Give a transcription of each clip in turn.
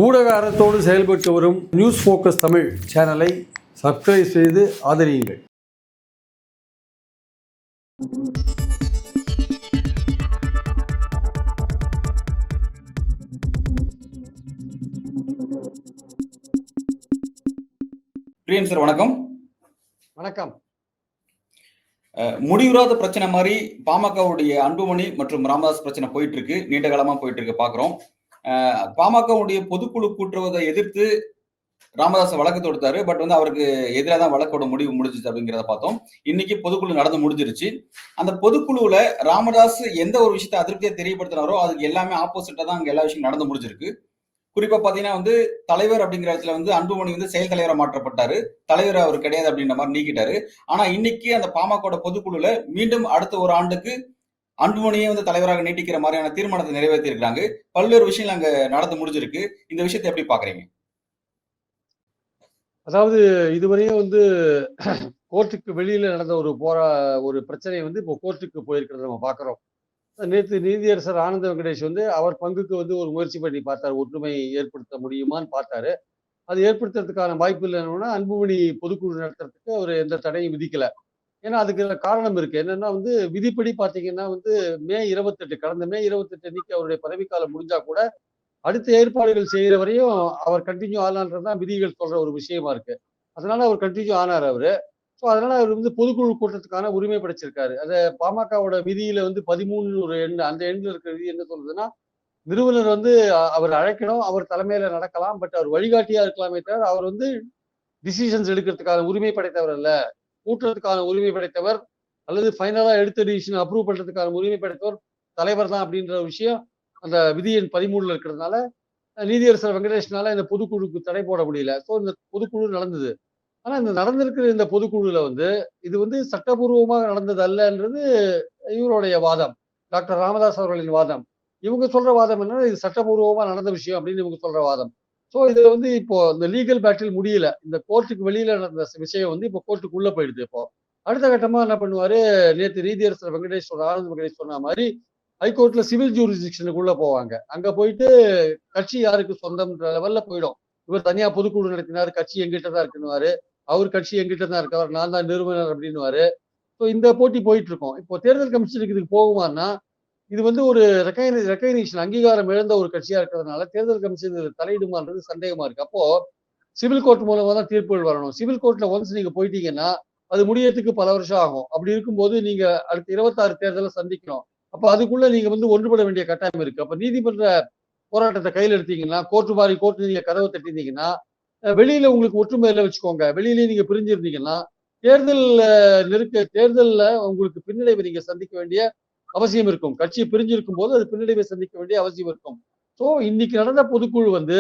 ஊடக அறத்தோடு செயல்பட்டு வரும் நியூஸ் ஃபோக்கஸ் தமிழ் சேனலை சப்ஸ்கிரைப் செய்து ஆதரியுங்கள். பிரியன் சார் வணக்கம். வணக்கம். முடிவுறாத பிரச்சனை மாதிரி பாமகவுடைய அன்புமணி மற்றும் ராமதாஸ் பிரச்சனை போயிட்டு இருக்கு, நீண்ட காலமா போயிட்டு இருக்கு பாக்குறோம். பாமகவுடைய பொதுக்குழு கூட்டுறதை எதிர்த்து ராமதாஸ் வழக்கு தொடுத்தாரு. பட் அவருக்கு எதிராக தான் வழக்கோட முடிவு முடிஞ்சிச்சு அப்படிங்கிறத பார்த்தோம். இன்னைக்கு பொதுக்குழு நடந்து முடிஞ்சிருச்சு. அந்த பொதுக்குழுல ராமதாஸ் எந்த ஒரு விஷயத்தை அதிருப்தியை தெரியப்படுத்தினாரோ அதுக்கு எல்லாமே ஆப்போசிட்டா தான் அங்க எல்லா விஷயம் நடந்து முடிஞ்சிருக்கு. குறிப்பா பாத்தீங்கன்னா தலைவர் அப்படிங்கிற இடத்துல அன்புமணி செயல் தலைவரை மாற்றப்பட்டாரு. தலைவர் அவர் கிடையாது அப்படின்ற மாதிரி நீக்கிட்டாரு. ஆனா இன்னைக்கு அந்த பாமக பொதுக்குழுல மீண்டும் அடுத்த ஒரு ஆண்டுக்கு அன்புமணியே தலைவராக நீட்டிக்கிற மாதிரியான தீர்மானத்தை நிறைவேற்றி இருக்காங்க. பல்வேறு விஷயங்கள் அங்க நடந்து முடிஞ்சிருக்கு. இந்த விஷயத்தை எப்படி பாக்குறீங்க? அதாவது இதுவரையும் கோர்ட்டுக்கு வெளியில நடந்த ஒரு பிரச்சனை இப்போ கோர்ட்டுக்கு போயிருக்கிறத நம்ம பாக்குறோம். நேற்று நீதியரசர் ஆனந்த வெங்கடேஷ் அவர் பங்குக்கு ஒரு முயற்சி பண்ணி பார்த்தாரு, ஒற்றுமை ஏற்படுத்த முடியுமான்னு பார்த்தாரு. அது ஏற்படுத்துறதுக்கான வாய்ப்பு இல்லைன்னா அன்புமணி பொதுக்குழு நடத்துறதுக்கு அவர் எந்த தடையும் விதிக்கல. ஏன்னா அதுக்கு காரணம் இருக்கு. என்னன்னா விதிப்படி பாத்தீங்கன்னா மே 28 கடந்த மே 28 அன்னைக்கு அவருடைய பதவிக்காலம் முடிஞ்சா கூட அடுத்த ஏற்பாடுகள் செய்யற வரையும் அவர் கண்டினியூ ஆனான்றதுதான் விதிகள் சொல்ற ஒரு விஷயமா இருக்கு. அதனால அவர் கண்டினியூ ஆனார் அவரு. ஸோ அதனால அவர் பொதுக்குழு கூட்டத்துக்கான உரிமை படைச்சிருக்காரு. அதை பாமகவோட விதியில 13 ஒரு எண், அந்த எண்ணில் இருக்கிற விதி என்ன சொல்றதுன்னா, நிறுவனர் அவர் அழைக்கணும், அவர் தலைமையில நடக்கலாம், பட் அவர் வழிகாட்டியா இருக்கலாமே தவிர அவர் டிசிஷன்ஸ் எடுக்கிறதுக்கான உரிமை படைத்தவர் அல்ல. கூட்டுறதுக்கான உரிமை படைத்தவர் அல்லது ஃபைனலா எடுத்த டிசிஷன் அப்ரூவ் பண்றதுக்கான உரிமை படைத்தவர் தலைவர் தான் அப்படின்ற விஷயம் அந்த விதி எண் 13 இருக்கிறதுனால நீதியரசர் வெங்கடேஷ்னால இந்த பொதுக்குழுக்கு தடை போட முடியல. ஸோ இந்த பொதுக்குழு நடந்தது. ஆனா இந்த நடந்திருக்கிற இந்த பொதுக்குழுல இது சட்டபூர்வமாக நடந்தது அல்லன்றது இவருடைய வாதம், டாக்டர் ராமதாஸ் அவர்களின் வாதம். இவங்க சொல்ற வாதம் என்னன்னா, இது சட்டபூர்வமா நடந்த விஷயம் அப்படின்னு இவங்க சொல்ற வாதம். ஸோ இதுல இப்போ இந்த லீகல் பேட்டில் முடியல. இந்த கோர்ட்டுக்கு வெளியில நடந்த விஷயம் இப்போ கோர்ட்டுக்கு உள்ள போயிடுது. இப்போ அடுத்த கட்டமா என்ன பண்ணுவாரு, நேற்று நீதியரசர் ஆனந்த் வெங்கடேஷ் சொன்ன மாதிரி ஹைகோர்ட்ல சிவில் ஜூரிஸ்டிக்ஷனுக்குள்ள போவாங்க. அங்க போயிட்டு கட்சி யாருக்கு சொந்தம்ன்ற லெவல்ல போயிடும். இவர் தனியா பொதுக்குழு நடத்தினாரு, கட்சி எங்கிட்ட தான் இருக்குன்னுவாரு, அவர் கட்சி எங்கிட்ட தான் இருக்கவர், நான் தான் நிறுவனர் அப்படின்னுவாரு. ஸோ இந்த போட்டி போயிட்டு இருக்கோம். இப்போ தேர்தல் கமிஷனுக்கு இதுக்கு போகுமான்னா, இது ஒரு ரெக்கக்னிஷன் அங்கீகாரம் இழந்த ஒரு கட்சியா இருக்கிறதுனால தேர்தல் கமிஷன் தலையிடுமான்றது சந்தேகமா இருக்கு. அப்போ சிவில் கோர்ட் மூலமா தான் தீர்ப்புகள் வரணும். சிவில் கோர்ட்ல ஒன்ஸ் நீங்க போயிட்டீங்கன்னா அது முடியறதுக்கு பல வருஷம் ஆகும். அப்படி இருக்கும்போது நீங்க அடுத்த 26 தேர்தலை சந்திக்கணும். அப்ப அதுக்குள்ள நீங்க ஒன்றுபட வேண்டிய கட்டாயம் இருக்கு. அப்ப நீதிமன்ற போராட்டத்தை கையில் எடுத்தீங்கன்னா, கோர்ட்டு நீங்க கதவை தட்டினீங்கன்னா, வெளியில உங்களுக்கு ஒற்றுமை இல்லை வச்சுக்கோங்க, வெளியிலேயே நீங்க பிரிஞ்சிருந்தீங்கன்னா தேர்தல்ல உங்களுக்கு பின்னடைவை நீங்க சந்திக்க வேண்டிய அவசியம் இருக்கும். கட்சி பிரிஞ்சிருக்கும் போது அது பின்னடைவை சந்திக்க வேண்டிய அவசியம் இருக்கும். சோ இன்னைக்கு நடந்த பொதுக்குழு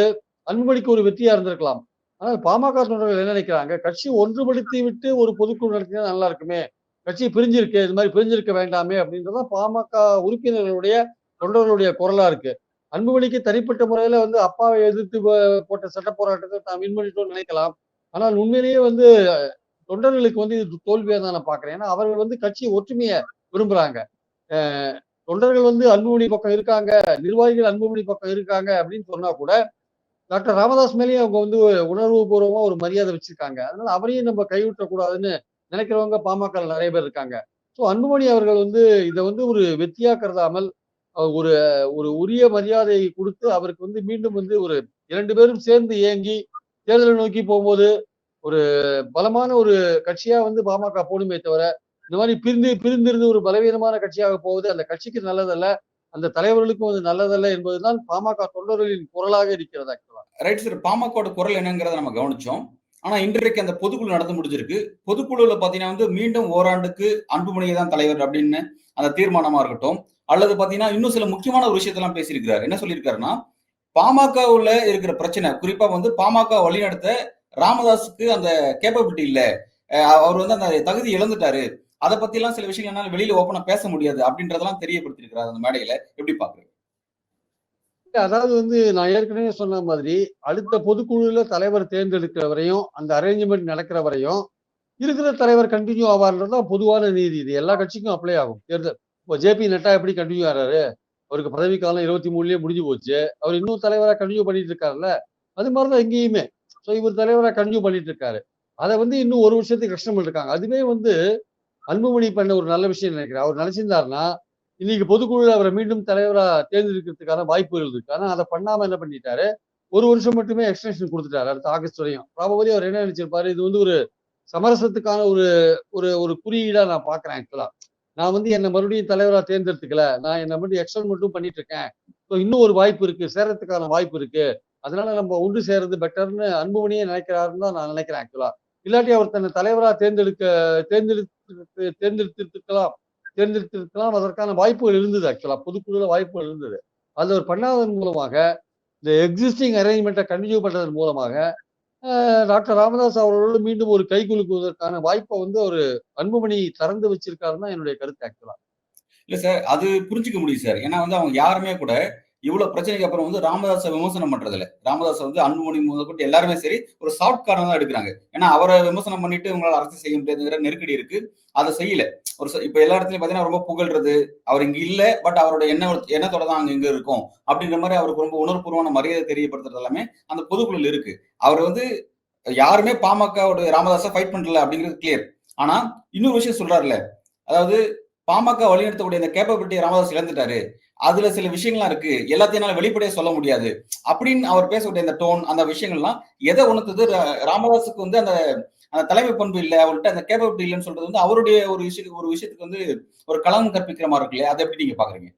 அன்புமணிக்கு ஒரு வெற்றியா இருந்திருக்கலாம். ஆனால் பாமக தொண்டர்கள் என்ன நினைக்கிறாங்க, கட்சி ஒன்றுபடுத்தி விட்டு ஒரு பொதுக்குழு நடத்தினா நல்லா இருக்குமே, கட்சி பிரிஞ்சிருக்கு, இது மாதிரி பிரிஞ்சிருக்க வேண்டாமே அப்படின்றதான் பாமக உறுப்பினர்களுடைய தொண்டர்களுடைய குரலா இருக்கு. அன்புமணிக்கு தனிப்பட்ட முறையில அப்பாவை எதிர்த்து போட்ட சட்ட போராட்டத்தை தான் வின் பண்ணிட்டோம்னு நினைக்கலாம். ஆனால் உண்மையிலேயே தொண்டர்களுக்கு இது தோல்வியா தான் நான் பாக்குறேன். ஏன்னா அவர்கள் கட்சி ஒற்றுமையை விரும்புறாங்க. தொண்டர்கள் அன்புமணி பக்கம் இருக்காங்க, நிர்வாகிகள் அன்புமணி பக்கம் இருக்காங்க அப்படின்னு சொன்னா கூட டாக்டர் ராமதாஸ் மேலேயும் அவங்க உணர்வு பூர்வமா ஒரு மரியாதை வச்சிருக்காங்க. அதனால அவரையும் நம்ம கைவிட்ட கூடாதுன்னு நினைக்கிறவங்க பாமக நிறைய பேர் இருக்காங்க. ஸோ அன்புமணி அவர்கள் இதை ஒரு வெற்றியா கருதாமல் ஒரு ஒரு உரிய மரியாதையை கொடுத்து அவருக்கு மீண்டும் ஒரு 2 பேரும் சேர்ந்து இயங்கி தேர்தலை நோக்கி போகும்போது ஒரு பலமான ஒரு கட்சியா பாமக போடுமே தவிர இந்த மாதிரி பிரிந்திருந்து ஒரு பலவீனமான கட்சியாக போவது அந்த கட்சிக்கு நல்லதல்ல, அந்த தலைவர்களுக்கும் நல்லதல்ல என்பதுதான் பாமக தொண்டர்களின் குரலாக இருக்கிறது. Right sir. பாமக குரல் என்னங்கிறத நம்ம கவனிச்சோம். ஆனா இன்றைக்கு அந்த பொதுக்குழு நடந்து முடிஞ்சிருக்கு. பொதுக்குழுல பாத்தீங்கன்னா மீண்டும் ஓராண்டுக்கு அன்புமணியை தான் தலைவர் அப்படின்னு அந்த தீர்மானமா இருக்கட்டும், அல்லது பாத்தீங்கன்னா இன்னும் சில முக்கியமான ஒரு விஷயத்தெல்லாம் பேசியிருக்கிறாரு. என்ன சொல்லியிருக்காருன்னா, பாமகவுல இருக்கிற பிரச்சனை, குறிப்பா பாமக வழிநடத்த ராமதாஸுக்கு அந்த கேப்பபிலிட்டி இல்ல, அவர் அந்த தகுதி இழந்துட்டாரு, அதை பத்தி எல்லாம் சில விஷயங்கள் என்னால வெளியில ஓப்பனா பேச முடியாது அப்படின்றதெல்லாம் தெரியப்படுத்திருக்கிறார் அந்த மேடையில. எப்படி பாக்குறீங்க? அதாவது நான் ஏற்கனவே சொன்ன மாதிரி அடுத்த பொதுக்குழுல தலைவர் தேர்ந்தெடுக்கிற வரையும் அந்த அரேஞ்ச்மெண்ட் நடக்கிற வரையும் இருக்கிற தலைவர் கண்டினியூ ஆவார்ன்றதுதான் பொதுவான நீதி. இது எல்லா கட்சிக்கும் அப்ளை ஆகும். தேர்தல் இப்போ ஜேபி நட்டா எப்படி கண்டினியூ ஆறாரு, அவருக்கு பதவி காலம் 23லயே முடிஞ்சு போச்சு. அவர் இன்னும் தலைவரா கன்டின்யூ பண்ணிட்டு இருக்காருல்ல. அது மாதிரிதான் இங்கேயுமே. சோ இவர் தலைவரா கன்டின்யூ பண்ணிட்டு இருக்காரு. அத வந்து இன்னும் 1 வருஷத்துக்கு எக்ஸ்டெண்ட் பண்ணிருக்காங்க. அதுவே வந்து அன்புமணி பண்ண ஒரு நல்ல விஷயம் நினைக்கிறேன். அவர் நினைச்சிருந்தாருன்னா, இன்னைக்கு பொதுக்குழுல அவரை மீண்டும் தலைவரா தேர்ந்தெடுக்கிறதுக்கான வாய்ப்புகள் இருக்கு. ஆனா அத பண்ணாம என்ன பண்ணிட்டாரு, 1 வருஷம் மட்டுமே எக்ஸ்டென்ஷன் குடுத்துட்டாரு. அடுத்த ஆகஸ்ட் வரையும். ப்ராபபிலி அவர் என்ன நினைச்சிருப்பாரு, இது வந்து ஒரு சமரசத்துக்கான ஒரு ஒரு ஒரு குறியீடா நான் பார்க்கிறேன் ஆக்சுவலா. நான் வந்து என்ன மறுபடியும் தலைவரா தேர்ந்தெடுத்துக்கல. நான் என்ன மட்டும் எக்ஸ்டெண்ட் மட்டும் பண்ணிட்டு இருக்கேன். ஸோ இன்னும் ஒரு வாய்ப்பு இருக்கு. சேர்றதுக்கான வாய்ப்பு இருக்கு. அதனால நம்ம ஒன்று சேர்றது பெட்டர்ன்னு அன்புமணியே நினைக்கிறாருன்னு தான் நான் நினைக்கிறேன் ஆக்சுவலா. இல்லாட்டி அவர் தன்னை தலைவரா தேர்ந்தெடுத்திருக்கலாம். தேர்ந்தெடுத்திருக்கலாம். அதற்கான வாய்ப்புகள் இருந்தது ஆக்சுவலா. பொதுக்குழுல வாய்ப்புகள் இருந்தது. அது அவர் பண்ணாததன் மூலமாக, இந்த எக்ஸிஸ்டிங் அரேஞ்ச்மெண்ட்ட கன்டின்யூ பண்றதன் மூலமாக, டாக்டர் ராமதாஸ் அவர்களோடு மீண்டும் ஒரு கைகுலுக்குவதற்கான வாய்ப்ப வந்து அவரு அன்புமணி திறந்து வச்சிருக்காருன்னு தான் என்னுடைய கருத்து ஆக்சுவலா. இல்ல சார். அது புரிஞ்சுக்க முடியுது சார். ஏன்னா வந்து அவங்க யாருமே கூட இவ்வளவு பிரச்சனைக்கு அப்புறம் வந்து ராமதாஸ விமர்சனம் பண்றதில்ல. ராமதாஸ வந்து அன்புமணி முதற்கொண்டு எல்லாருமே சரி, ஒரு சாஃப்ட் கார்னர் தான் எடுக்குறாங்க. ஏன்னா அவர விமர்சனம் பண்ணிட்டு உங்களால அரசு செய்ய முடியாதுங்கிற நெருக்கடி இருக்கு. அத செய்யல. இப்ப எல்லா இடத்துலயும் பார்த்தீங்கன்னா ரொம்ப புகழ்றது, அவர் இங்க இல்ல, பட் அவரோட எண்ணத்தோட தான் அங்க இங்க இருக்கோம். அப்படின்ற மாரி அவருக்கு ரொம்ப உணர்வுபூர்வமான மரியாதை தெரியப்படுத்துறது எல்லாமே அந்த பொதுக்குழுல இருக்கு. அவர் வந்து யாருமே பாமகவோட ராமதாஸ ஃபைட் பண்றல அப்படிங்கிறது கிளியர். ஆனா இன்னொரு விஷயம் சொல்றாருல்ல. அதாவது பாமக வழிநடத்தக்கூடிய இந்த கேப்பபிலிட்டிய ராமதாஸ் இழந்துட்டாரு. அதுல சில விஷயங்கள்லாம் இருக்கு. எல்லாத்தையும் என்னால வெளிப்படையா சொல்ல முடியாது. அப்படின்னு அவர் பேசக்கூடிய அந்த டோன், அந்த விஷயங்கள்லாம் எத உணர்த்துது? ராமதாஸுக்கு வந்து அந்த அந்த தலைமை பண்பு இல்ல, அவர்ட்ட அந்த கேப்பபிலிட்டி இல்லன்னு சொல்றது வந்து அவருடைய ஒரு விஷயத்துக்கு வந்து ஒரு களங்கம் கற்பிக்கிற மாரி இருக்கு இல்லையா? அத எப்படி நீங்க பார்க்குறீங்க?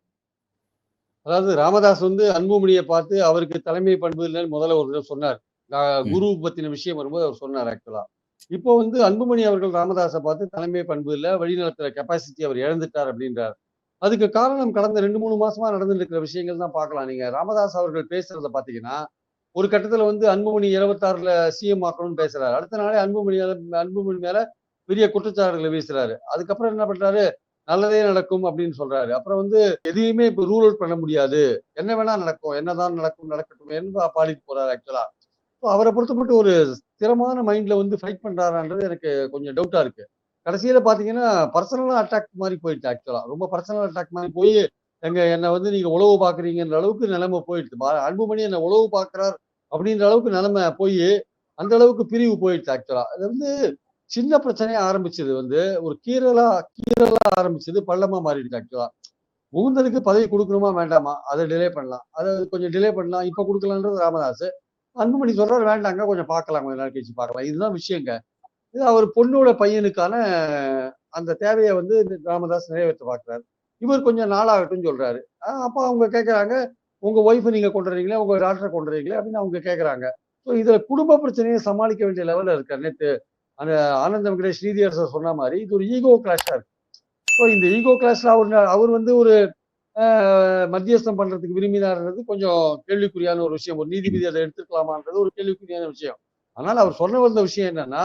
அதாவது ராமதாஸ் வந்து அன்புமணிய பார்த்து அவருக்கு தலைமை பண்பு இல்லன்னு முதல்ல ஒரு தடவ சொன்னார். ம். குரு பத்தின விஷயம் வரும்போது அவர் சொன்னார் ஆக்சுவலா. இப்போ வந்து அன்புமணி அவர்கள் ராமதாஸ பார்த்து தலைமை பண்பு இல்ல, வழிநடத்துற கெப்பாசிட்டி அவர் இழந்துட்டார் அப்படின்றார். அதுக்கு காரணம் கடந்த 2, 3 மாசமா நடந்துட்டு இருக்கிற விஷயங்கள் தான் பார்க்கலாம். நீங்க ராமதாஸ் அவர்கள் பேசுறத பார்த்தீங்கன்னா, ஒரு கட்டத்துல வந்து அன்புமணி 76ல சிஎம் ஆக்கணும்னு பேசுறாரு. அடுத்த நாளே அன்புமணி மேல பெரிய குற்றச்சாட்டுகளை வீசுறாரு. அதுக்கப்புறம் என்ன பண்றாரு, நல்லதே நடக்கும் அப்படின்னு சொல்றாரு. அப்புறம் வந்து எதையுமே இப்ப ரூல் அவுட் பண்ண முடியாது. என்ன வேணா நடக்கும். என்னதான் நடக்கும் நடக்கட்டும் என்று பாடிட்டு போறாரு ஆக்சுவலா. அவர பொறுத்தமட்டும் ஒரு ஸ்திரமான மைண்ட்ல வந்து ஃபைட் பண்றாரான்றது எனக்கு கொஞ்சம் டவுட்டா இருக்கு. கடைசியில பார்த்தீங்கன்னா, பர்சனலா அட்டாக் மாரி போயிடுச்சு ஆக்சுவலா. ரொம்ப பர்சனல் அட்டாக் மாரி போயி, என்ன வந்து நீங்க உளவு பார்க்குறீங்கன்ற அளவுக்கு நிலைமை போயிடுச்சு. அன்புமணி என்ன உளவு பார்க்கிறார் அப்படின்ற அளவுக்கு நிலைமை போயி, அந்த அளவுக்கு பிரிவு போயிடுச்சு ஆக்சுவலா. அது வந்து சின்ன பிரச்சனையா ஆரம்பிச்சது வந்து, ஒரு கீறலா ஆரம்பிச்சது பள்ளமா மாறிடுச்சு ஆக்சுவலா. முகுந்தனுக்கு பதவி குடுக்கணுமா வேண்டாமா? அத டிலே பண்ணலாம். அத கொஞ்சம் டிலே பண்ணலாம். இப்ப குடுக்கலான்றது ராமதாஸ். அன்புமணி சொல்றாரு வேண்டாங்க கொஞ்சம் பார்க்கலாம். கொஞ்ச நாள் கழிச்சு பார்க்கலாம். இதுதான் விஷயங்க. இது அவர் பொண்ணோட பையனுக்கான அந்த தேவைய வந்து ராமதாஸ் நிறைவேற்ற பார்க்கிறாரு. இவர் கொஞ்சம் நாளாகட்டும்னு சொல்றாரு. அப்ப அவங்க கேட்கறாங்க, "உங்க ஒய்ஃப நீங்க கொண்டு வரீங்களே, உங்க டாட்டர கொண்டு வரீங்களே" அப்படின்னு அவங்க கேட்கறாங்க. ஸோ இதுல குடும்ப பிரச்சனைய சமாளிக்க வேண்டிய லெவல்ல இருக்காரு. நேத்து அந்த ஆனந்த வெங்கடேஷ் நீதியரசர் சொன்ன மாரி, இது ஒரு ஈகோ கிளாஷா இருக்கு. ஸோ இந்த ஈகோ கிளாஷ்ல அவர் வந்து ஒரு மத்தியஸ்தம் பண்றதுக்கு விரும்பினார்ன்றது கொஞ்சம் கேள்விக்குறியான ஒரு விஷயம். ஒரு நீதிபதி அதை எடுத்துக்கலாமான்றது ஒரு கேள்விக்குறியான விஷயம். அதனால அவர் சொல்ல வந்த விஷயம் என்னன்னா,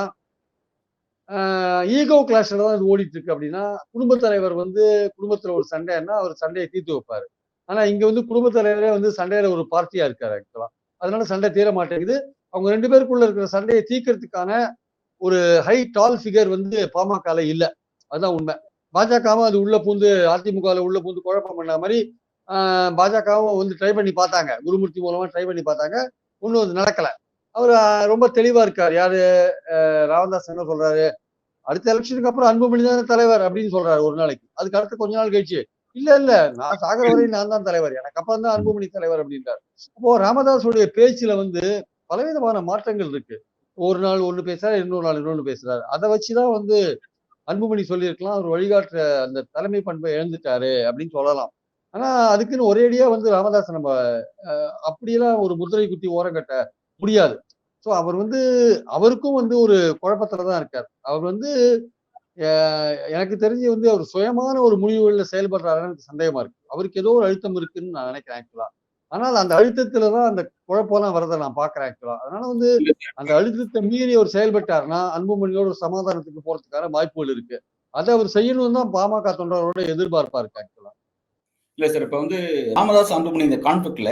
ஈகோ கிளாஷ்ல தான் இது ஓடிட்டு இருக்கு அப்படின்னா, குடும்பத் தலைவர் வந்து குடும்பத்துல ஒரு சண்டைன்னா, அவர் சண்டைய தீர்த்து வைப்பாரு. ஆனா இங்க வந்து குடும்பத் தலைவரே வந்து சண்டையில ஒரு பார்ட்டியா இருக்காரு ஆக்சுவலா. அதனால சண்டை தீர மாட்டேங்குது. அவங்க 2 பேருக்குள்ள இருக்கிற சண்டைய தீர்க்கறதுக்கான ஒரு டால் ஃபிகர் வந்து பாமகல இல்ல. அதுதான் உண்மை. பாஜகவும் அது உள்ள பூந்து அதிமுகல உள்ள பூந்து குழப்பம் பண்ண மாரி, பாஜகவும் வந்து ட்ரை பண்ணி பார்த்தாங்க. குருமூர்த்தி மூலமா ட்ரை பண்ணி பார்த்தாங்க. ஒண்ணும் அது நடக்கல. அவரு ரொம்ப தெளிவா இருக்காரு. யாரு ராமதாஸ் என்ன சொல்றாரு, அடுத்த எலக்ஷனுக்கு அப்புறம் அன்புமணி தானே தலைவர் அப்படின்னு சொல்றாரு ஒரு நாளைக்கு. அதுக்கு அடுத்து கொஞ்ச நாள் கழிச்சு, இல்ல இல்ல நான் சாகுற வரையும் நான் தான் தலைவர். எனக்கு அப்புறம் தான் ம். அன்புமணி தலைவர் அப்படின்றாரு. அப்போ ராமதாஸுடைய பேச்சுல வந்து பலவிதமான மாற்றங்கள் இருக்கு. ஒரு நாள் ஒண்ணு பேசுறாரு, இன்னொரு நாள் இன்னொன்னு பேசுறாரு. அத வச்சுதான் வந்து அன்புமணி சொல்லியிருக்கலாம். அவர் வழிகாட்டுற அந்த தலைமை பண்பை இழந்துட்டாரு அப்படின்னு சொல்லலாம். ஆனா அதுக்குன்னு ஒரேடியா வந்து ராமதாஸ் நம்ம அப்படியெல்லாம் ஒரு முத்திரை குத்தி ஓரங்கட்ட முடியாது. ஸோ அவர் வந்து அவருக்கும் வந்து ஒரு குழப்பத்துல தான் இருக்காரு. அவர் வந்து அ எனக்கு தெரிஞ்சு வந்து அவர் சுயமான ஒரு முடிவுகள்ல செயல்படுறாருன்னு எனக்கு சந்தேகமா இருக்கு. அவருக்கு ஏதோ ஒரு அழுத்தம் இருக்குன்னு நான் நினைக்கிறேன் ஆக்சுவலா. ஆனால் அந்த அழுத்தத்துல தான் அந்த குழப்பம்லாம் வரத நான் பார்க்கிறேன் ஆக்சுவலா. அதனால வந்து இல்ல அந்த அழுத்தத்தை மீறி அவர் செயல்பட்டாருன்னா, அன்புமணியோட ஒரு சமாதானத்துக்கு போறதுக்கான வாய்ப்புகள் இருக்கு. அத அவர் செய்யணும்னு தான் பாமக தொண்டரோட எதிர்பார்ப்பா இருக்கு ஆக்சுவலா. இல்ல சார். இப்ப வந்து ராமதாஸ், அன்புமணி இந்த கான்ஃப்ளிக்ட்ல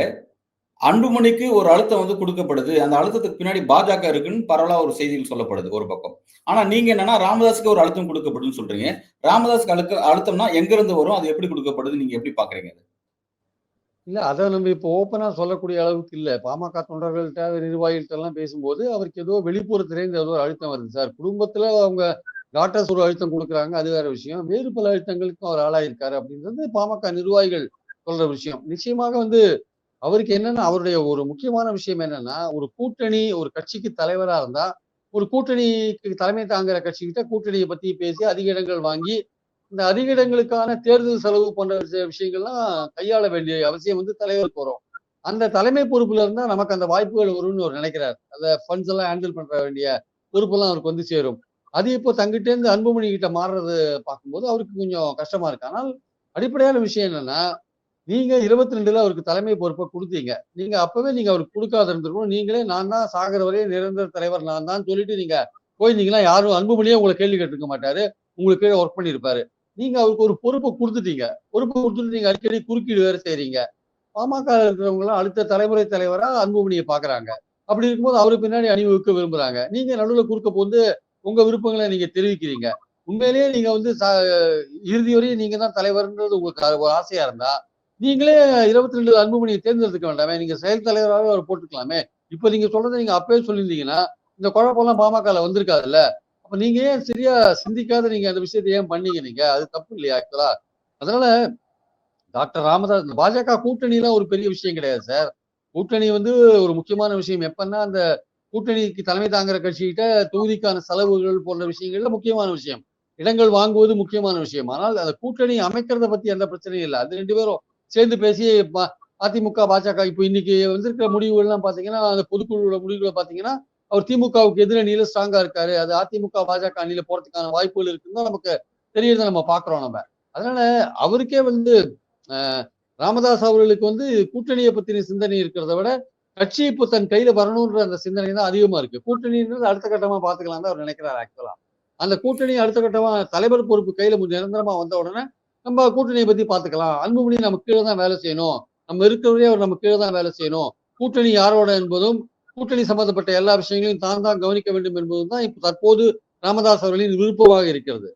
அன்புமணிக்கு ஒரு அழுத்தம் வந்து குடுக்கப்படுது. அந்த அழுத்தத்துக்கு பின்னாடி பாஜக இருக்குன்னு பரவலா ஒரு செய்திகள் சொல்லப்படுது ஒரு பக்கம். ஆனா நீங்க என்னன்னா ராமதாஸ்க்கு ஒரு அழுத்தம் குடுக்கப்படுதுன்னு சொல்றீங்க. ராமதாஸ்க்கு அழுத்தம்னா எங்க இருந்து வரும்? அது எப்படி குடுக்கப்படுது? நீங்க எப்படி பார்க்குறீங்க அத? இல்ல அத நம்ம இப்போ ஓப்பனா சொல்லக்கூடிய அளவுக்கு இல்ல. பாமக தொண்டர்கள்ட்ட, நிர்வாகிகள்ட்ட எல்லாம் பேசும்போது, அவருக்கு ஏதோ வெளிப்புறத்திலேருந்து ஏதோ ஒரு அழுத்தம் வருது சார். குடும்பத்துல அவங்க டாக்டர்ஸ் ஒரு அழுத்தம் குடுக்குறாங்க. அது வேற விஷயம். வேறு பல அழுத்தங்களுக்கும் அவர் ஆளாயிருக்காரு அப்படின்றது பாமக நிர்வாகிகள் சொல்ற விஷயம். நிச்சயமாக வந்து அவருக்கு என்னன்னா, அவருடைய ஒரு முக்கியமான விஷயம் என்னன்னா, ஒரு கூட்டணி ஒரு கட்சிக்கு தலைவரா இருந்தா, ஒரு கூட்டணிக்கு தலைமை தாங்குற கட்சிகிட்ட கூட்டணிய பத்தி பேசி அதிக இடங்கள் வாங்கி, இந்த அதிக இடங்களுக்கான தேர்தல் செலவு போன்ற விஷயங்கள்லாம் கையாள வேண்டிய அவசியம் வந்து தலைவருக்கு வரும். அந்த தலைமை பொறுப்புல இருந்தா நமக்கு அந்த வாய்ப்புகள் வரும்னு அவர் நினைக்கிறார். அந்த ஃபண்ட்ஸ் எல்லாம் ஹேண்டில் பண்ற வேண்டிய பொறுப்பெல்லாம் அவருக்கு வந்து சேரும். அது இப்போ தங்கிட்டேருந்து அன்புமணி கிட்ட மாறுறது பார்க்கும்போது அவருக்கு கொஞ்சம் கஷ்டமா இருக்கு. ஆனால் அடிப்படையான விஷயம் என்னன்னா, நீங்க 22ல அவருக்கு தலைமை பொறுப்ப குடுத்தீங்க. நீங்க அப்பவே நீங்க அவருக்கு குடுக்காத இருந்திருக்கணும். நீங்களே நான் தான் சாகுற வரையும் நிரந்தர தலைவர் நான் தான் சொல்லிட்டு நீங்க போயிருந்தீங்கன்னா, யாரும் அன்புமணியே உங்கள கேள்வி கேட்டுருக்க மாட்டாரு. உங்களுக்கு கீழ வொர்க் பண்ணியிருப்பாரு. நீங்க அவருக்கு ஒரு பொறுப்ப குடுத்துட்டீங்க. பொறுப்ப குடுத்துட்டு நீங்க அடிக்கடி குறுக்கீடு வேற செய்றீங்க. பாமகல இருக்கிறவங்கலாம் அடுத்த தலைமுறை தலைவரா அன்புமணிய பார்க்குறாங்க. அப்படி இருக்கும்போது அவரு பின்னாடி அணிவகுக்க விரும்புறாங்க. நீங்க நடுவுல குறுக்க புகுந்து உங்க விருப்பங்கள நீங்க தெரிவிக்கிறீங்க. உண்மையிலேயே நீங்க வந்து இறுதி வரையும் நீங்க தான் தலைவர்ன்றது உங்களுக்கு ஒரு ஆசையா இருந்தா, நீங்களே 22 அன்புமணிய தேர்ந்தெடுத்துக்க வேண்டாமே! நீங்க செயல் தலைவராவே அவர போட்டுக்கலாமே! இப்ப நீங்க சொல்றத நீங்க அப்பவே சொல்லியிருந்தீங்கன்னா, இந்த குழப்பம்லாம் பாமகல வந்திருக்காதுல்ல. அப்ப நீங்க ஏன் சரியா சிந்திக்காத நீங்க அந்த விஷயத்த ஏன் பண்ணீங்க நீங்க? அது தப்பு இல்லையா ஆக்சுவலா? அதனால டாக்டர் ராமதாஸ் பாஜக கூட்டணிலாம் ஒரு பெரிய விஷயம் கிடையாது சார். கூட்டணி வந்து ஒரு முக்கியமான விஷயம். எப்பன்னா, அந்த கூட்டணிக்கு தலைமை தாங்குற கட்சிகிட்ட தொகுதிக்கான செலவுகள் போன்ற விஷயங்கள்ல முக்கியமான விஷயம். இடங்கள் வாங்குவது முக்கியமான விஷயம். ஆனால் அந்த கூட்டணி அமைக்கிறத பத்தி எந்த பிரச்சனையும் இல்ல. அது 2 பேரும் சேர்ந்து பேசி அதிமுக, பாஜக இப்போ இன்னைக்கு வந்திருக்கிற முடிவுகள்லாம் பார்த்தீங்கன்னா, அந்த பொதுக்குழுவோட முடிவுகள பார்த்தீங்கன்னா, அவர் திமுகவுக்கு எதிர் அணியில ஸ்ட்ராங்கா இருக்காரு. அது அதிமுக, பாஜக அணியில போறதுக்கான வாய்ப்புகள் இருக்குன்னு தான் நமக்கு தெரியறத நம்ம பார்க்குறோம் நம்ம. அதனால அவருக்கே வந்து அ ராமதாஸ் அவர்களுக்கு வந்து கூட்டணிய பத்தின சிந்தனை இருக்கிறத விட, கட்சி இப்போ தன் கையில வரணுன்ற அந்த சிந்தனை தான் அதிகமா இருக்கு. கூட்டணின்றது அடுத்த கட்டமா பார்த்துக்கலாம் தான் அவர் நினைக்கிறார் ஆக்சுவலா. அந்த கூட்டணி அடுத்த கட்டமா தலைவர் பொறுப்பு கையில நிரந்தரமா வந்த உடனே, நம்ம கூட்டணிய பத்தி பார்த்துக்கலாம். அன்புமணி நமக்கு கீழ தான் வேலை செய்யணும். நம்ம இருக்கிறவரே அவர் நம்ம கீழ தான் வேலை செய்யணும். கூட்டணி யாரோட என்பதும், கூட்டணி சம்பந்தப்பட்ட எல்லா விஷயங்களையும் தான் தான் கவனிக்க வேண்டும் என்பதும் தான் இப்ப தற்போது ராமதாஸ் அவர்களின் விருப்பமாக இருக்கிறது.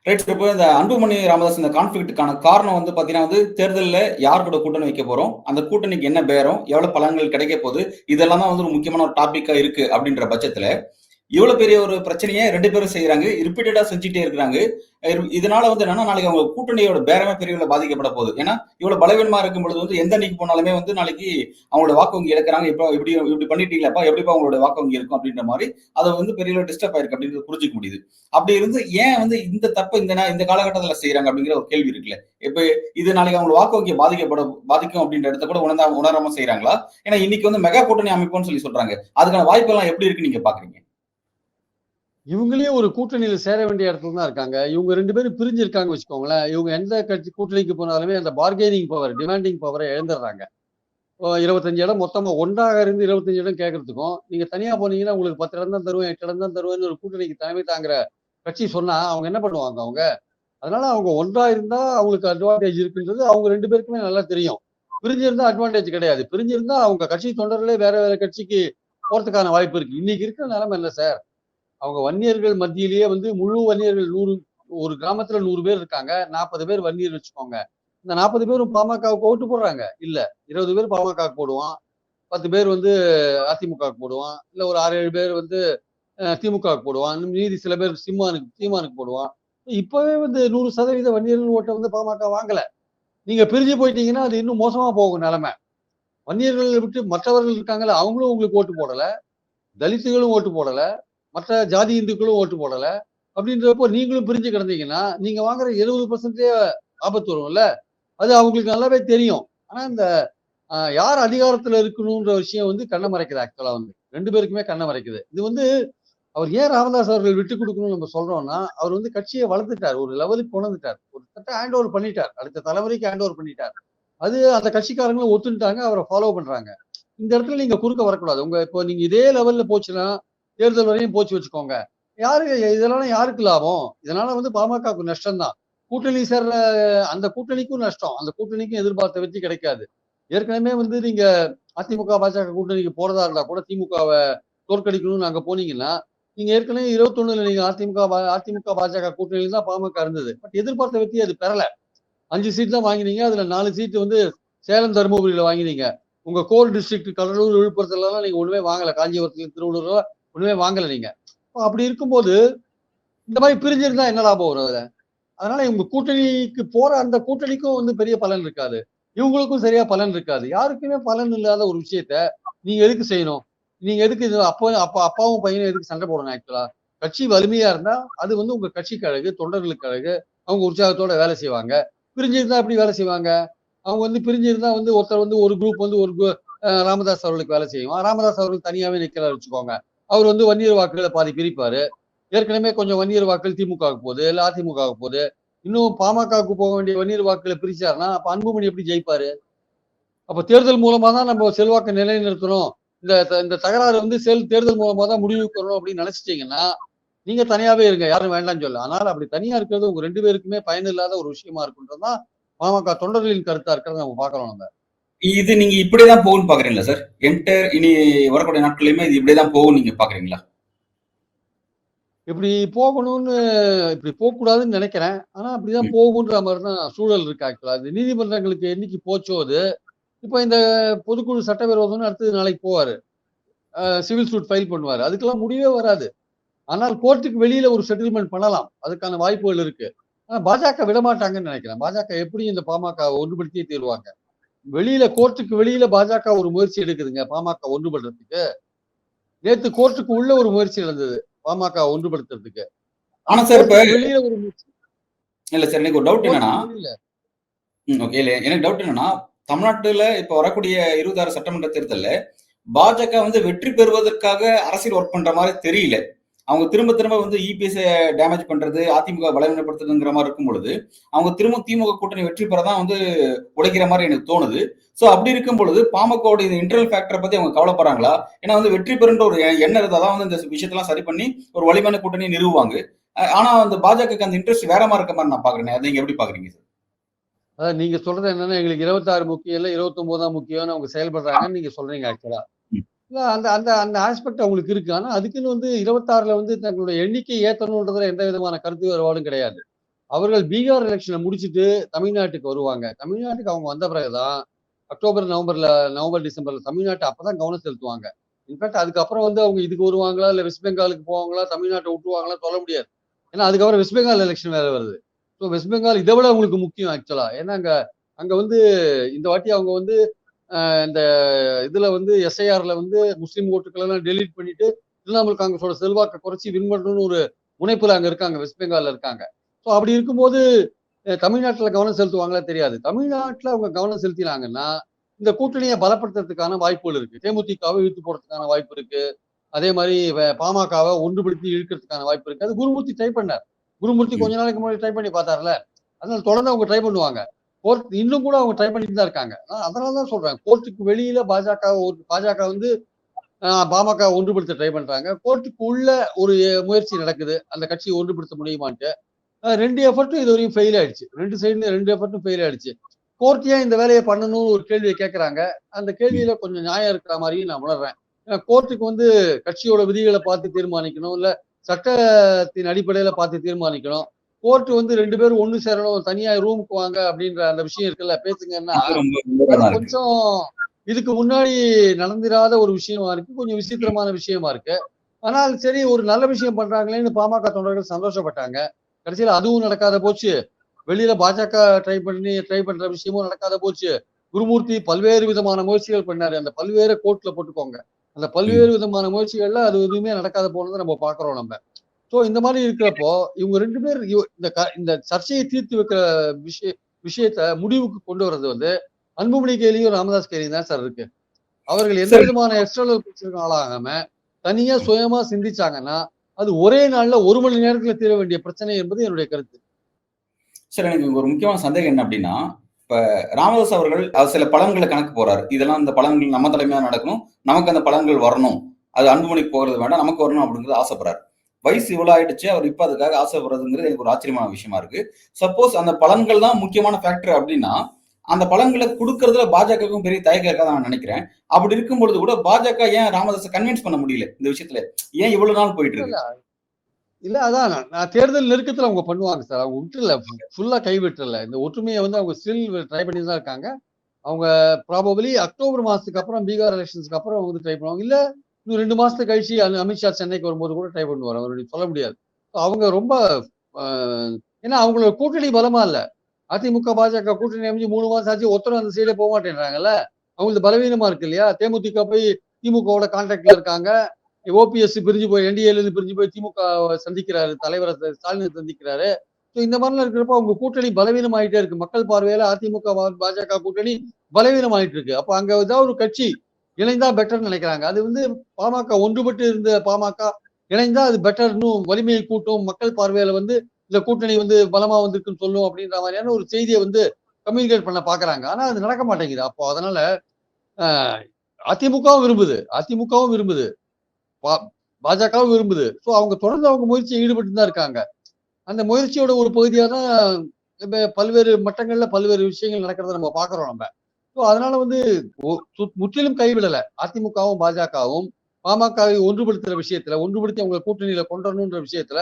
ரைட். இப்போ இந்த அன்புமணி ராமதாஸ் இந்த கான்ஃபிளிக்ட்க்கான காரணம் வந்து பார்த்தீங்கன்னா வந்து, தேர்தல்ல யார் கூட கூட்டணி வைக்க போறோம்? அந்த கூட்டணிக்கு என்ன பேரம்? எவ்வளவு பலன்கள் கிடைக்க போகுது? இதெல்லாம் தான் வந்து ஒரு முக்கியமான ஒரு டாபிக்கா இருக்கு அப்படின்ற பட்சத்துல, இவ்வளவு பெரிய ஒரு பிரச்சனைய 2 பேரும் செய்றாங்க. ரிப்பீட்டடா செஞ்சுட்டே இருக்கிறாங்க. இதனால வந்து என்னன்னா, நாளைக்கு அவங்க கூட்டணியோட பேரமே பெரிய அளவுல பாதிக்கப்பட போகுது. ஏன்னா, இவ்வளவு பலவீனமா இருக்கும் பொழுது வந்து எந்த அணிக்கு போனாலுமே வந்து நாளைக்கு அவங்களோட வாக்கு வங்கி இழக்கிறாங்க. இப்போ இப்படி இப்படி பண்ணிட்டீங்களேப்பா, எப்படிப்பா உங்களோட வாக்கு வங்கி இருக்கும் அப்படின்ற மாரி, அது வந்து பெரிய அளவு டிஸ்டர்ப் ஆயிருக்கு அப்படின்றத புரிஞ்சுக்க முடியுது. அப்படி இருந்து ஏன் வந்து இந்த தப்ப இந்த காலகட்டத்துல செய்றாங்க அப்படிங்கிற ஒரு கேள்வி இருக்குல்ல. இப்ப இது நாளைக்கு அவங்க வாக்கு வங்கி பாதிக்கும் அப்படின்ற இடத்த கூட உணராம செய்றாங்களா? ஏன்னா இன்னைக்கு வந்து மெகா கூட்டணி அமைப்போம்னு சொல்றாங்க. அதுக்கான வாய்ப்பெல்லாம் எப்படி இருக்குன்னு நீங்க பார்க்குறீங்க? இவங்களே ஒரு கூட்டணியில சேர வேண்டிய இடத்துல தான் இருக்காங்க. இவங்க 2 பேரும் பிரிஞ்சிருக்காங்கன்னு வச்சுக்கோங்களேன். இவங்க எந்த கட்சி கூட்டணிக்கு போனாலுமே அந்த பார்கெனிங் பவர், டிமாண்டிங் பவர இழந்துடுறாங்க. 25 இடம் மொத்தமா ஒன்றாக இருந்து 25 இடம் கேட்கறதுக்கும், நீங்க தனியா போனீங்கன்னா உங்களுக்கு 10 இடம் தான் தருவேன், 8 இடம் தான் தருவேன்னு ஒரு கூட்டணிக்கு தலைமை தாங்குற கட்சி சொன்னா, அவங்க என்ன பண்ணுவாங்க அவங்க? அதனால அவங்க ஒன்றா இருந்தா அவங்களுக்கு அட்வான்டேஜ் இருக்குன்றது அவங்க 2 பேருக்குமே நல்லா தெரியும். பிரிஞ்சிருந்தா அட்வான்டேஜ் கிடையாது. பிரிஞ்சிருந்தா அவங்க கட்சி தொண்டர்களே வேற வேற கட்சிக்கு போறதுக்கான வாய்ப்பு இருக்கு. இன்னைக்கு இருக்கிற நிலைமை என்ன சார்? அவங்க வன்னியர்கள் மத்தியிலேயே வந்து முழு வன்னியர்கள் 100 ஒரு கிராமத்துல 100 பேர் இருக்காங்க. 40 பேர் வன்னியர் வச்சுக்கோங்க. இந்த 40 பேரும் பாமகவுக்கு ஓட்டு போடுறாங்க. இல்ல. 20 பேர் பாமகவுக்கு போடுவான். 10 பேர் வந்து அதிமுகவுக்கு போடுவான். இல்ல ஒரு 6, 7 பேர் வந்து திமுகவுக்கு போடுவான். இன்னும் மீதி சில பேர் சீமானுக்கு போடுவான். இப்பவே வந்து 100% வன்னியர்கள் ஓட்ட வந்து பாமக வாங்கல. நீங்க பிரிஞ்சு போயிட்டீங்கன்னா, அது இன்னும் மோசமா போகும் நிலைமை. வன்னியர்கள விட்டு மற்றவர்கள் இருக்காங்கல்ல, அவங்களும் உங்களுக்கு ஓட்டு போடல. தலித்துகளும் ஓட்டு போடல. மற்ற ஜாதி இந்துக்களும் ஓட்டு போடல. அப்படின்றப்போ நீங்களும் பிரிஞ்சு கிடந்தீங்கன்னா, நீங்க வாங்குற 70% ஆபத்து வரும்ல. அது அவங்களுக்கு நல்லாவே தெரியும். ஆனா இந்த யார் அதிகாரத்துல இருக்கணும்ன்ற விஷயம் வந்து கண்ண மறைக்குது ஆக்சுவலா வந்து. 2 பேருக்குமே கண்ண மறைக்குது. இது வந்து அவர் ஏன் ராமதாஸ் அவர்கள் விட்டுக் குடுக்கணும்னு நம்ம சொல்றோம்னா, அவர் வந்து கட்சிய வளர்த்துட்டார். ஒரு லெவலுக்கு கொண்டு வந்துட்டார். ஒரு கட்ட ஹேண்ட் ஓவர் பண்ணிட்டார். அடுத்த தலைமுறைக்கு ஹேண்ட் ஓவர் பண்ணிட்டார். அது அந்த கட்சிக்காரங்களும் ஒத்துன்ட்டாங்க. அவர ஃபாலோ பண்றாங்க. இந்த இடத்துல நீங்க குறுக்க வரக்கூடாது. இப்போ நீங்க இதே லெவல்ல போச்சுன்னா, தேர்தல் வரையும் போச்சு வச்சுக்கோங்க. யாரு இதனால யாருக்கு லாபம்? இதனால வந்து பாமகவுக்கு நஷ்டம் தான். கூட்டணி சேர்ற அந்த கூட்டணிக்கும் நஷ்டம். அந்த கூட்டணிக்கும் எதிர்பார்த்த வெற்றி கிடைக்காது. ஏற்கனவே வந்து நீங்க அதிமுக, பாஜக கூட்டணிக்கு போறதா இருந்தா கூட திமுகவ தோற்கடிக்கணும்னு அங்க போனீங்கன்னா, நீங்க ஏற்கனவே 21ல நீங்க அதிமுக, பாஜக கூட்டணியில தான் பாமக இருந்தது. பட் எதிர்பார்த்த வெற்றி அது பெறல. 5 சீட் தான் வாங்கினீங்க. அதுல 4 சீட் வந்து சேலம் தருமபுரியில வாங்கினீங்க. உங்க கோர் டிஸ்ட்ரிக்ட் கடலூர், விழுப்புரத்துலலாம் நீங்க ஒண்ணுமே வாங்கல. காஞ்சிபுரத்துல, திருவள்ளூர்ல ஒண்ணுமே வாங்கல நீங்க. அப்படி இருக்கும்போது இந்த மாதிரி பிரிஞ்சிருந்தா என்ன லாபம் வரும் அதுல? அதனால இவங்க கூட்டணிக்கு போற அந்த கூட்டணிக்கும் வந்து பெரிய பலன் இருக்காது. இவங்களுக்கும் சரியா பலன் இருக்காது. யாருக்குமே பலன் இல்லாத ஒரு விஷயத்த நீங்க எதுக்கு செய்யணும்? நீங்க எதுக்கு இது அப்பாவும் பையனும் எதுக்கு சண்டை போடணும் ஆக்சுவலா? கட்சி வலிமையா இருந்தா அது வந்து உங்க கட்சிக்கு அழகு, தொண்டர்களுக்கு அழகு. அவங்க உற்சாகத்தோட வேலை செய்வாங்க. பிரிஞ்சிருந்தா எப்படி வேலை செய்வாங்க? அவங்க வந்து பிரிஞ்சிருந்தா வந்து ஒருத்தர் வந்து ஒரு குரூப் வந்து ஒரு ராமதாஸ் அவர்களுக்கு வேலை செய்வான். ராமதாஸ் அவர்கள் தனியாவே நிக்கிறாரு வச்சுக்கோங்க. அவர் வந்து வன்னியர் வாக்குகளை பாதி பிரிப்பாரு. ஏற்கனவே கொஞ்சம் வன்னியர் வாக்குகள் திமுகவுக்கு போகுது, இல்ல அதிமுகவுக்கு போகுது. இன்னும் பாமகவுக்கு போக வேண்டிய வன்னியர் வாக்குகளை பிரிச்சாருன்னா, அப்ப அன்புமணி எப்படி ஜெயிப்பாரு? அப்ப தேர்தல் மூலமா தான் நம்ம செல்வாக்கை நிலைநிறுத்தணும். இந்த தகராறு வந்து தேர்தல் மூலமா தான் முடிவுக்கு வரணும் அப்படின்னு நினைச்சிட்டீங்கன்னா, நீங்க தனியாவே இருங்க. யாரும் வேண்டாம்னு சொல்லல. ஆனால் அப்படி தனியா இருக்கிறது உங்க 2 பேருக்குமே பயனில்லாத ஒரு விஷயமா இருக்குன்றதுதான் பாமக தொண்டர்களின் கருத்தா இருக்கிறத நம்ம பார்க்கிறோம் நம்ம. இது நீங்க இப்படிதான் போகும்னு பாக்குறீங்களா சார்? இனி வரக்கூடிய நாட்களையுமே இது இப்படிதான் போகும் நீங்க பாக்குறீங்களா? இப்படி போகணும்னு இப்படி போகக்கூடாதுன்னு நினைக்கிறேன். ஆனா அப்படிதான் போகுன்ற மாதிரி தான் சூழல் இருக்கு ஆக்சுவலா. இது நீதிமன்றங்களுக்கு என்னைக்கு போச்சோ அது, இப்ப இந்த பொதுக்குழு சட்டவிரோதம்னு அடுத்தது நாளைக்கு போவாரு. சிவில் சூட் ஃபைல் பண்ணுவாரு. அதுக்கெல்லாம் முடிவே வராது. ஆனால் கோர்ட்டுக்கு வெளியில ஒரு செட்டில்மெண்ட் பண்ணலாம். அதுக்கான வாய்ப்புகள் இருக்கு. ஆனா பாஜக விடமாட்டாங்கன்னு நினைக்கிறேன். பாஜக எப்படி இந்த பாமக ஒன்றுபடுத்தியே தீருவாங்க. வெளியில கோர்ட்டுக்கு வெளியில பாஜக ஒரு முயற்சி எடுக்குதுங்க பாமக ஒன்றுபடுறதுக்கு. நேத்து கோர்ட்டுக்கு உள்ள ஒரு முயற்சி நடந்தது பாமக ஒன்றுபடுத்துறதுக்கு. ஆனா ஆனா சார் இப்ப கோர்ட்டுக்கு வெளியில ஒரு முயற்சி. இல்ல சார் எனக்கு ஒரு டவுட் என்னன்னா கோர்ட்டுக்கு வெளியில ஓகே இல்ல எனக்கு டவுட் என்னன்னா தமிழ்நாட்டுல இப்ப வரக்கூடிய 26 சட்டமன்ற தேர்தல்ல பாஜக வந்து வெற்றி பெறுவதற்காக அரசியல் ஒர்க் பண்ற மாதிரி தெரியல. அவங்க திரும்ப திரும்ப வந்து இபிஎஸ் டேமேஜ் பண்றது, அதிமுக பலவீனப்படுத்துறதுங்கிற மாதிரி இருக்கும் பொழுது அவங்க திரும்ப திமுக கூட்டணி வெற்றி பெறதான் வந்து உடைக்கிற மாதிரி எனக்கு தோணுது. சோ அப்படி இருக்கும் பொழுது பாமகோட இந்த இன்டர்னல் ஃபேக்டரை பத்தி அவங்க கவலைப்படுறாங்களா? ஏன்னா வந்து வெற்றி பெறுன்ற ஒரு எண்ணம் இருந்தாதான் வந்து இந்த விஷயத்தெல்லாம் சரி பண்ணி ஒரு வலிமையான கூட்டணி நிறுவுவாங்க. ஆனா அந்த பாஜகக்கு அந்த இன்ட்ரெஸ்ட் வேற மாதிரி இருக்க மாதிரி நான் பாக்குறேன். அதை நீங்க எப்படி பாக்குறீங்க சார்? அதாவது நீங்க சொல்றது என்னன்னா எங்களுக்கு 26 முக்கியம் இல்ல 29 தான் முக்கியம்னு அவங்க செயல்படுறாங்கன்னு நீங்க சொல்றீங்க ஆக்சுவலா. ம். இல்ல அந்த அந்த அந்த ஆஸ்பெக்ட் அவங்களுக்கு இருக்கு. ஆனா அதுக்குன்னு வந்து 26ல வந்து தங்களுடைய எண்ணிக்கை ஏத்தணும்ன்றதுல எந்த விதமான கருத்து வேறுபாடும் கிடையாது. அவர்கள் பீகார் எலெக்ஷனை முடிச்சுட்டு தமிழ்நாட்டுக்கு வருவாங்க. தமிழ்நாட்டுக்கு அவங்க வந்த பிறகுதான் அக்டோபர், நவம்பர், டிசம்பர்ல தமிழ்நாட்டை அப்பதான் கவனம் செலுத்துவாங்க. இன்ஃபேக்ட் அதுக்கப்புறம் வந்து அவங்க இதுக்கு வருவாங்களா, இல்ல வெஸ்ட் பெங்காலுக்கு போவாங்களா, தமிழ்நாட்டை விட்டுருவாங்களா சொல்ல முடியாது. ஏன்னா அதுக்கப்புறம் வெஸ்ட் பெங்கால் எலெக்ஷன் வேற வருது. ஸோ வெஸ்ட் பெங்கால் இதை விட அவங்களுக்கு முக்கியம் ஆக்சுவலா. ஏன்னா அங்க அங்க வந்து இந்த வாட்டி அவங்க வந்து இந்த இதுல வந்து எஸ்ஐஆர்ல வந்து முஸ்லீம் ஓட்டுகள் எல்லாம் டெலீட் பண்ணிட்டு திரிணாமுல் காங்கிரஸோட செல்வாக்கை குறைச்சி வின் பண்ணணும்னு ஒரு முனைப்புல அங்க இருக்காங்க, வெஸ்ட் பெங்கால்ல இருக்காங்க. ஸோ அப்படி இருக்கும்போது தமிழ்நாட்டுல கவனம் செலுத்துவாங்களா தெரியாது. தமிழ்நாட்டுல அவங்க கவனம் செலுத்தினாங்கன்னா இந்த கூட்டணியை பலப்படுத்துறதுக்கான வாய்ப்புகள் இருக்கு. தேமுதிகவை இழுத்து போடுறதுக்கான வாய்ப்பு இருக்கு. அதே மாதிரி பாமகவை ஒன்றுபடுத்தி இழுக்கிறதுக்கான வாய்ப்பு இருக்கு. அது குருமூர்த்தி ட்ரை பண்ணார். குருமூர்த்தி கொஞ்ச நாளைக்கு முன்னாடி ட்ரை பண்ணி பார்த்தார்ல. அதனால தொடர்ந்து அவங்க ட்ரை பண்ணுவாங்க. கோர்ட் இன்னும் கூட அவங்க ட்ரை பண்ணிட்டு தான் இருக்காங்க. அதனாலதான் சொல்றேன் கோர்ட்டுக்கு வெளியில பாஜக வந்து பாமக ஒன்றுபடுத்த ட்ரை பண்றாங்க. கோர்ட்டுக்கு உள்ள ஒரு முயற்சி நடக்குது. அந்த கட்சியை ஒன்றுபடுத்த முடியுமான்ட்டு. 2 எஃபர்ட்டும் இதுவரையும் ஃபெயில் ஆயிடுச்சு. 2 சைடுல 2 எஃபர்ட்டும் ஃபெயில் ஆயிடுச்சு. கோர்ட் ஏன் இந்த வேலையை பண்ணணும்னு ஒரு கேள்வியை கேட்கறாங்க. அந்த கேள்வியில கொஞ்சம் நியாயம் இருக்கிற மாதிரியும் நான் உணர்றேன். ஏன்னா கோர்ட்டுக்கு வந்து கட்சியோட விதிகளை பார்த்து தீர்மானிக்கணும். இல்ல சட்டத்தின் அடிப்படையில பார்த்து தீர்மானிக்கணும். கோர்ட் வந்து 2 பேரும் ஒண்ணு சேரணும், தனியா ரூமுக்கு வாங்க அப்படின்ற அந்த விஷயம் இருக்குல்ல, பேசுங்கன்னா அது ரொம்ப அது விவரமா இருக்கு. கொஞ்சம் இதுக்கு முன்னாடி நடந்திராத ஒரு விஷயமா இருக்கு. கொஞ்சம் விசித்திரமான விஷயமா இருக்கு. ஆனால் சரி ஒரு நல்ல விஷயம் பண்றாங்களேன்னு பாமக தொண்டர்கள் சந்தோஷப்பட்டாங்க. கடைசியில அதுவும் நடக்காத போச்சு. வெளியில பாஜக ட்ரை பண்ற விஷயமும் நடக்காத போச்சு. குருமூர்த்தி பல்வேறு விதமான முயற்சிகள் பண்ணாரு. அந்த பல்வேறு கோர்ட்ல போட்டுக்கோங்க. அந்த பல்வேறு ம். விதமான முயற்சிகள்ல அது எதுவுமே நடக்காத போனதை நம்ம பார்க்கிறோம் நம்ம. சோ இந்த மாதிரி இருக்கிறப்போ இவங்க 2 பேர் இந்த சர்ச்சையை தீர்த்து வைக்கிற விஷயத்த முடிவுக்கு கொண்டு வர்றது வந்து அன்புமணி கையிலையும் ராமதாஸ் கையிலையும் தான் சார் இருக்கு. அவர்கள் எந்த சார் விதமான எக்ஸ்டர்னல் பிரச்சனைக்கும் ஆளாகாம தனியா சுயமா சிந்திச்சாங்கன்னா அது ஒரே நாள்ல 1 மணி நேரத்துல தீர வேண்டிய பிரச்சனை என்பது என்னுடைய கருத்து. சார் எனக்கு ஒரு முக்கியமான சந்தேகம் என்ன அப்படின்னா, இப்ப ராமதாஸ் அவர்கள் சில பலன்களை கணக்கு போறாரு. இதெல்லாம் இந்த பலன்கள் நம்ம தலைமையா நடக்கணும். நமக்கு அந்த பலன்கள் வரணும். அது அன்புமணிக்கு போகிறது வேண்டாம். நமக்கு வரணும் அப்படிங்கிறது ஆசைப்படுறாரு. வயசு இவ்வளவு ஆயிடுச்சு. அவர் இப்ப அதுக்காக ஆசைப்படுறதுங்கிறது எனக்கு ஒரு ஆச்சரியமான விஷயமா இருக்கு. சப்போஸ் அந்த பலன்கள் தான் முக்கியமான ஃபேக்டர் அப்படின்னா, அந்த பலன்களை கொடுக்கறதுல பாஜகவுக்கும் பெரிய தயக்கம் இருக்காது நான் நினைக்கிறேன். அப்படி இருக்கும் பொழுது கூட பாஜக ஏன் ராமதாஸை கன்வின்ஸ் பண்ண முடியல இந்த விஷயத்துல? ஏன் இவ்வளவு நாள் போயிட்டு இல்ல, இருக்கு? இல்ல. இல்ல அதான் நான் தேர்தல் நெருக்கத்துல அவங்க பண்ணுவாங்க சார். அவங்க விட்டுறல. ஃபுல்லா கை விட்டுறல. இந்த ஒற்றுமையை வந்து அவங்க ஸ்டில் ட்ரை பண்ணி தான் இருக்காங்க. அவங்க ப்ராபபிலி அக்டோபர் மாசத்துக்கு அப்புறம் பீகார் எலெக்ஷன்ஸ்க்கு அப்புறம் வந்து ட்ரை பண்ணுவாங்க. இல்ல இன்னும் 2 மாசத்துக்கு கழிச்சு அமித்ஷா சென்னைக்கு வரும்போது கூட ட்ரை பண்ணுவார். அவருடைய சொல்ல முடியாது. அவங்க ரொம்ப ஏன்னா அவங்களோட கூட்டணி பலமா இல்ல. அதிமுக பாஜக கூட்டணி அமைஞ்சு 3 மாசம் ஆச்சு, ஒருத்தரும் அந்த சைடே போக மாட்டேன்றாங்கல்ல. அவங்களுக்கு பலவீனமா இருக்கு இல்லையா? தேமுதிக போய் திமுகவோட கான்டாக்ட்ல இருக்காங்க. ஓபிஎஸ் பிரிஞ்சு போய் என்டிஏல இருந்து பிரிஞ்சு போய் திமுக சந்திக்கிறாரு, தலைவரை ஸ்டாலினை சந்திக்கிறாரு. இந்த மாதிரிலாம் இருக்கிறப்ப அவங்க கூட்டணி பலவீனம் ஆயிட்டே இருக்கு. மக்கள் பார்வையில அதிமுக பாஜக கூட்டணி பலவீனம் ஆயிட்டு இருக்கு. அப்ப அங்க ஏதாவது ஒரு கட்சி இணைந்தா பெட்டர்னு நினைக்கிறாங்க. அது வந்து பாமக ஒன்றுபட்டு இருந்த பாமக இணைந்தா அது பெட்டர், இன்னும் வலிமையை கூட்டும், மக்கள் பார்வையில வந்து இந்த கூட்டணி வந்து பலமா வந்திருக்குன்னு சொல்லும் அப்படின்ற மாதிரியான ஒரு செய்தியை வந்து கம்யூனிகேட் பண்ண பாக்குறாங்க. ஆனா அது நடக்க மாட்டேங்குது. அப்போ அதனால அதிமுகவும் விரும்புது, அதிமுகவும் விரும்புது, பாஜகவும் விரும்புது. ஸோ அவங்க தொடர்ந்து அவங்க முயற்சியை ஈடுபட்டு தான் இருக்காங்க. அந்த முயற்சியோட ஒரு பகுதியா தான் பல்வேறு மட்டங்கள்ல பல்வேறு விஷயங்கள் நடக்கிறத நம்ம பாக்குறோம் நம்ம. ஸோ அதனால வந்து முற்றிலும் கைவிடல அதிமுகவும் பாஜகவும் பாமகவை ஒன்றுபடுத்துற விஷயத்துல, ஒன்றுபடுத்தி அவங்க கூட்டணியில கொண்டு வரணுன்ற விஷயத்துல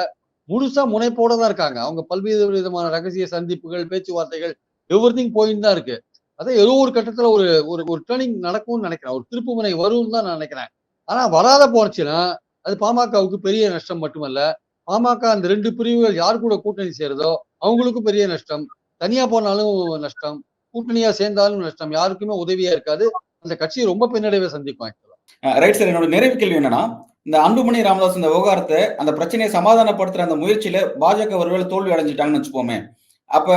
முழுசா முனைப்போட தான் இருக்காங்க. அவங்க பல்வேறு விதமான ரகசிய சந்திப்புகள், பேச்சுவார்த்தைகள் எவ்ரிதிங் போயின்னு தான் இருக்கு. அதான் ஏதோ ஒரு கட்டத்துல ஒரு ஒரு டேர்னிங் நடக்கும்னு நினைக்கிறேன். ஒரு திருப்புமுனை வரும்னு தான் நான் நினைக்கிறேன். ஆனா வராத போச்சுன்னா அது பாமகவுக்கு பெரிய நஷ்டம் மட்டுமல்ல, பாமக அந்த 2 பிரிவுகள் யார் கூட கூட்டணி சேருதோ அவங்களுக்கும் பெரிய நஷ்டம். தனியா போனாலும் நஷ்டம், கூட்டணியா சேர்ந்தாலும் நஷ்டம். யாருக்குமே உதவியா இருக்காது. அந்த கட்சி ரொம்ப பின்னடைவை சந்திக்கும் ஆக்சுவலா. Right sir. என்னோட நிறைவு கேள்வி என்னன்னா, இந்த அன்புமணி ராமதாஸ் இந்த விவகாரத்தை, அந்த பிரச்சனையை சமாதானப்படுத்துற அந்த முயற்சியில பாஜக ஒருவேளை தோல்வி அடைஞ்சிட்டாங்கன்னு வச்சுப்போமே. அப்ப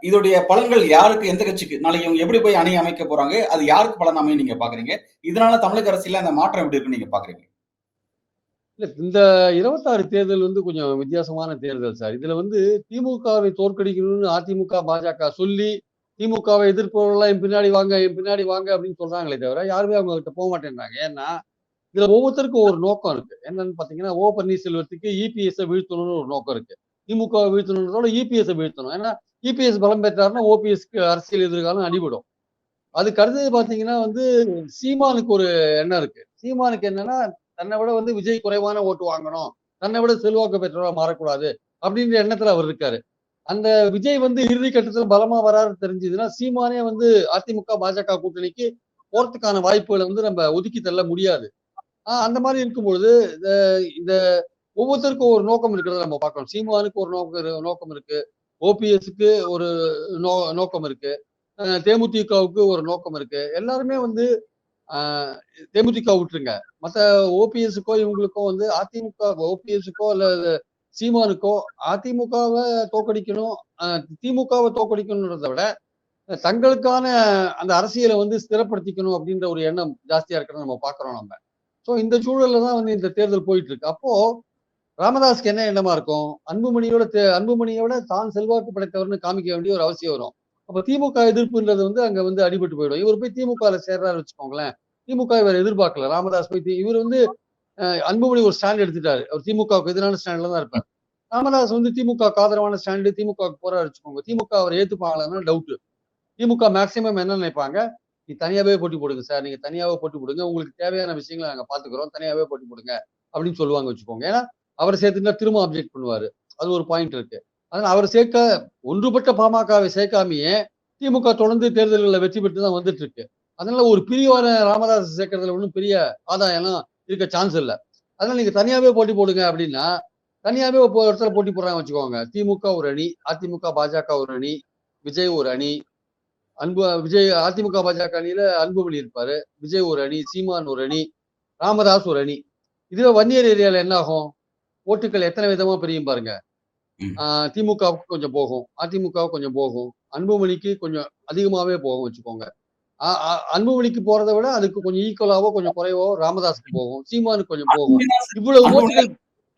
இதோடைய பலன்கள் யாருக்கு, எந்த கட்சிக்கு? நாளைக்கு இவங்க எப்படி போய் அணி அமைக்க போறாங்க? அது யாருக்கு பலன் அமையும் நீங்க பாக்குறீங்க? இதனால தமிழக அரசியல அந்த மாற்றம் எப்படி இருக்குன்னு நீங்க பாக்குறீங்க? இல்ல இந்த 26 தேர்தல் வந்து கொஞ்சம் வித்தியாசமான தேர்தல் சார். இதுல வந்து திமுகவை தோற்கடிக்கணும்னு அதிமுக, பாஜக சொல்லி திமுகவை எதிர்ப்பவர்கள்லாம் என் பின்னாடி வாங்க, என் பின்னாடி வாங்க அப்படின்னு சொல்றாங்களே தவிர யாருமே அவங்க கிட்ட போக மாட்டேன்றாங்க. ஏன்னா இதுல ஒவ்வொருத்தருக்கும் ஒரு நோக்கம் இருக்கு. என்னன்னு பாத்தீங்கன்னா, பன்னீர்செல்வத்துக்கு இபிஎஸ் வீழ்த்தணும்னு ஒரு நோக்கம் இருக்கு. திமுக வீழ்த்தணுன்றதோட இபிஎஸ் வீழ்த்தணும். ஏன்னா இபிஎஸ் பலம் பெற்றாருன்னா ஓபிஎஸ்க்கு அரசியல் எதிர்காலம் அடிபடும். அதுக்கு அடுத்தது பாத்தீங்கன்னா வந்து சீமானுக்கு ஒரு எண்ணம் இருக்கு. சீமானுக்கு என்னன்னா தன்னை விட வந்து விஜய் குறைவான ஓட்டு வாங்கணும், தன்னை விட செல்வாக்கு பெற்றவரா மாறக்கூடாது அப்படின்ற எண்ணத்துல அவர் இருக்காரு. அந்த விஜய் வந்து இறுதி கட்டத்துல பலமா வராருன்னு தெரிஞ்சதுன்னா சீமானே வந்து அதிமுக பாஜக கூட்டணிக்கு போறதுக்கான வாய்ப்புகளை வந்து நம்ம ஒதுக்கி தள்ள முடியாது. அந்த மாதிரி இருக்கும்பொழுது இந்த இந்த ஒவ்வொருத்தருக்கும் ஒரு நோக்கம் இருக்கிறத நம்ம பார்க்கணும். சீமானுக்கு ஒரு நோக்கம் இருக்கு, ஓபிஎஸ்க்கு ஒரு நோக்கம் இருக்கு, தேமுதிகவுக்கு ஒரு நோக்கம் இருக்கு. எல்லாருமே வந்து ஆஹ் தேமுதிக விட்டுருங்க, மத்த ஓபிஎஸ்க்கோ இவங்களுக்கோ வந்து அதிமுக ஓபிஎஸ்க்கோ அல்ல சீமானுக்கோ அதிமுகவை தோக்கடிக்கணும், திமுகவை தோக்கடிக்கணும்ன்றதை விட தங்களுக்கான அந்த அரசியலை வந்து ஸ்திரப்படுத்திக்கணும் அப்படின்ற ஒரு எண்ணம் ஜாஸ்தியா இருக்கிறத நம்ம பாக்குறோம் நம்ம. சோ இந்த சூழல்ல தான் வந்து இந்த தேர்தல் போயிட்டு இருக்கு. அப்போ ராமதாஸ்க்கு என்ன எண்ணமா இருக்கும்? அன்புமணியோட தான் செல்வாக்கு படைத்தவர்னு காமிக்க வேண்டிய ஒரு அவசியம் வரும். அப்ப திமுக எதிர்ப்புன்றது வந்து அங்க வந்து அடிபட்டு போயிடும். இவர் போய் திமுகல சேர்றாரு வச்சுக்கோங்களேன். திமுக இவர் எதிர்பார்க்கல. ராமதாஸ் போய் இவர் வந்து அன்புமணி ஒரு ஸ்டாண்ட் எடுத்துட்டாரு. அவர் திமுகவுக்கு எதிரான ஸ்டாண்ட்ல தான் இருப்பார். ராமதாஸ் வந்து திமுக ஆதரவான ஸ்டாண்டு, திமுக போறாரு வச்சுக்கோங்க. திமுக அவர் ஏத்துப்பாங்களான்னு டவுட். திமுக மேக்சிமம் என்ன நினைப்பாங்க? நீ தனியாவே போட்டி போடுங்க சார், நீங்க தனியாவே போட்டி போடுங்க, உங்களுக்கு தேவையான விஷயங்களை நாங்க பாத்துக்கிறோம், தனியாவே போட்டி போடுங்க அப்படின்னு சொல்லுவாங்க வச்சுக்கோங்க. ஏன்னா அவரை சேர்த்துட்டா திரும்ப அப்ஜெக்ட் பண்ணுவாரு. அது ஒரு பாயிண்ட் இருக்கு. அதனால அவர் ஒன்றுபட்ட பாமகவை சேர்க்காமையே திமுக தொடர்ந்து தேர்தல்களில் வெற்றி பெற்று தான் வந்துட்டு இருக்கு. அதனால ஒரு பிரிவான ராமதாஸ் சேர்க்கறதுல ஒன்றும் பெரிய ஆதாயம்லாம் இருக்க சான்ஸ் இல்லை. அதனால நீங்க தனியாவே போட்டி போடுங்க அப்படின்னா தனியாவே ஒரு இடத்துல போட்டி போடுறாங்க வச்சுக்கோங்க. திமுக ஒரு அணி, அதிமுக பாஜக ஒரு அணி, விஜய் ஒரு அணி, விஜய் அதிமுக பாஜக அணியில அன்புமணி இருப்பாரு, விஜய் ஒரு அணி, சீமான் ஒரு அணி, ராமதாஸ் ஒரு அணி. இதுவே வன்னியர் ஏரியால என்ன ஆகும்? ஓட்டுகள் எத்தனை விதமா பிரியும் பாருங்க. திமுகவுக்கு கொஞ்சம் போகும், அதிமுகவுக்கு கொஞ்சம் போகும், அன்புமணிக்கு கொஞ்சம் அதிகமாவே போகும் வச்சுக்கோங்க. அன்புமணிக்கு போறதை விட அதுக்கு கொஞ்சம் ஈக்குவலாவோ கொஞ்சம் குறைவோ ராமதாஸுக்கு போகும், சீமானுக்கு கொஞ்சம் போகும். இவ்வளவு ஓட்டுகள்